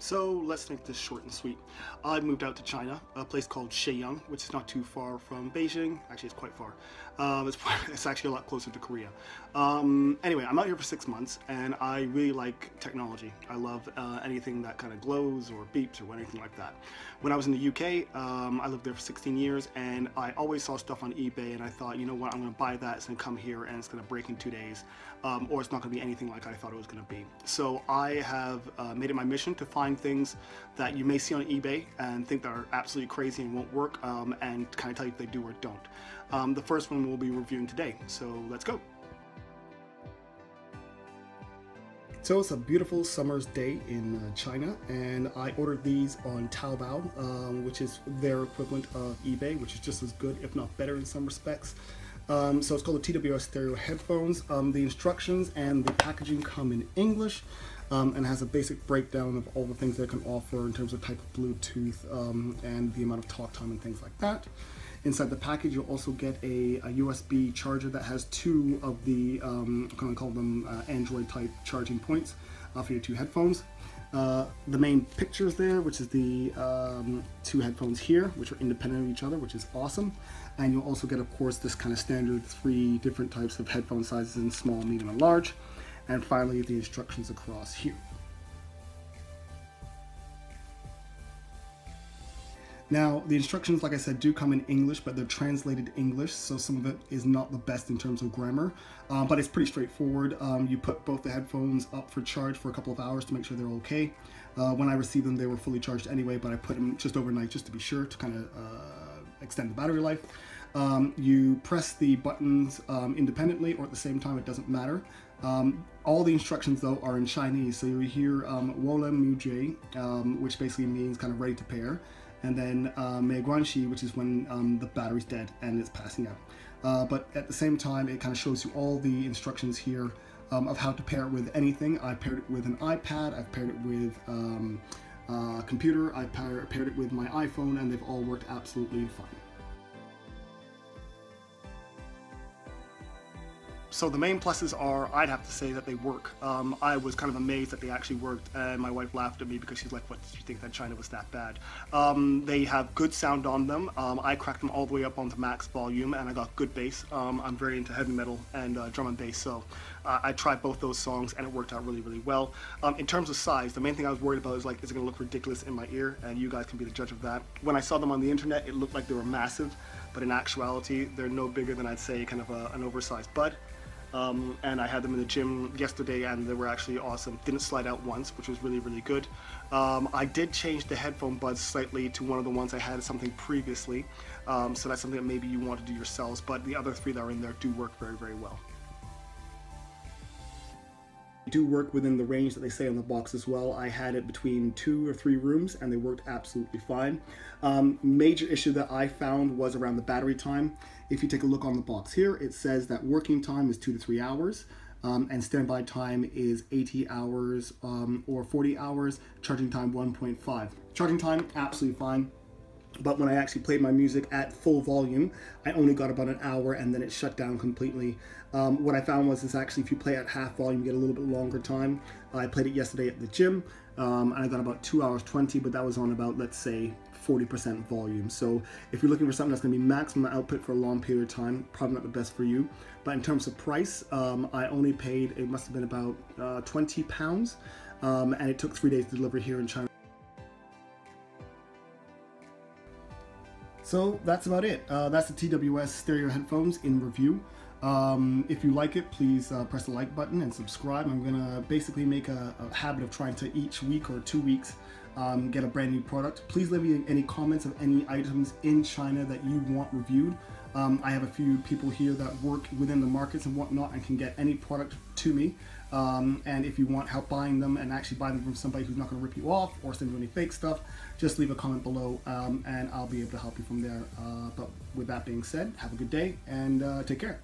So let's make this short and sweet. I moved out to China, a place called Shenyang, which is not too far from Beijing. Actually, it's quite far. It's actually a lot closer to Korea. Anyway, I'm out here for 6 months, and I really like technology. I love anything that kind of glows or beeps or anything like that. When I was in the UK, I lived there for 16 years, and I always saw stuff on eBay, and I thought, you know what, I'm going to buy that. It's going to come here, and it's going to break in 2 days, or it's not going to be anything like I thought it was going to be. So I have made it my mission to find things that you may see on eBay and think that are absolutely crazy and won't work, and kind of tell you if they do or don't. The first one we'll be reviewing today, so let's go. So it's a beautiful summer's day in China, and I ordered these on Taobao, which is their equivalent of eBay, which is just as good, if not better in some respects. So it's called the TWS stereo headphones. The instructions and the packaging come in English, and has a basic breakdown of all the things they can offer in terms of type of Bluetooth and the amount of talk time and things like that. Inside the package, you'll also get a USB charger that has two of the, I'm going to call them Android type charging points for your two headphones. The main pictures there, which is the two headphones here, which are independent of each other, which is awesome. And you'll also get, of course, this kind of standard 3 different types of headphone sizes in small, medium, and large. And finally, the instructions across here. Now, the instructions, like I said, do come in English, but they're translated English, so some of it is not the best in terms of grammar, but it's pretty straightforward. You put both the headphones up for charge for a couple of hours to make sure they're okay. When I received them, they were fully charged anyway, but I put them just overnight just to be sure to kind of extend the battery life. You press the buttons independently or at the same time, it doesn't matter. All the instructions, though, are in Chinese, so you hear Wola Mu Jue, which basically means kind of ready to pair. And then Mei Guanxi, which is when the battery's dead and it's passing out. But at the same time, it kind of shows you all the instructions here of how to pair it with anything. I paired it with an iPad, I've paired it with a computer, I paired it with my iPhone, and they've all worked absolutely fine. So the main pluses are, I'd have to say that they work. I was kind of amazed that they actually worked, and my wife laughed at me because she's like, what, did you think that China was that bad? They have good sound on them. I cracked them all the way up onto max volume, and I got good bass. I'm very into heavy metal and drum and bass, so I tried both those songs, and it worked out really, really well. In terms of size, the main thing I was worried about is, like, is it going to look ridiculous in my ear? And you guys can be the judge of that. When I saw them on the internet, it looked like they were massive, but in actuality, they're no bigger than, I'd say, kind of an oversized bud. And I had them in the gym yesterday, and they were actually awesome. Didn't slide out once, which was really, really good. I did change the headphone buds slightly to one of the ones I had something previously, so that's something that maybe you want to do yourselves, but the other 3 that are in there do work very, very well. Do work within the range that they say on the box as well. I had it between 2 or 3 rooms, and they worked absolutely fine. Major issue that I found was around the battery time. If you take a look on the box here, it says that working time is 2 to 3 hours, and standby time is 80 hours or 40 hours, charging time 1.5. Charging time, absolutely fine. But when I actually played my music at full volume, I only got about an hour, and then it shut down completely. What I found was actually if you play at half volume, you get a little bit longer time. I played it yesterday at the gym, and I got about 2 hours 20, but that was on about, let's say, 40% volume. So if you're looking for something that's going to be maximum output for a long period of time, probably not the best for you. But in terms of price, I only paid, it must have been about £20, and it took 3 days to deliver here in China. So that's about it. That's the TWS stereo headphones in review. If you like it, please press the like button and subscribe. I'm gonna basically make a habit of trying to each week or 2 weeks get a brand new product. Please leave me any comments of any items in China that you want reviewed. I have a few people here that work within the markets and whatnot and can get any product to me. And if you want help buying them and actually buy them from somebody who's not going to rip you off or send you any fake stuff, just leave a comment below, and I'll be able to help you from there. But with that being said, have a good day and take care.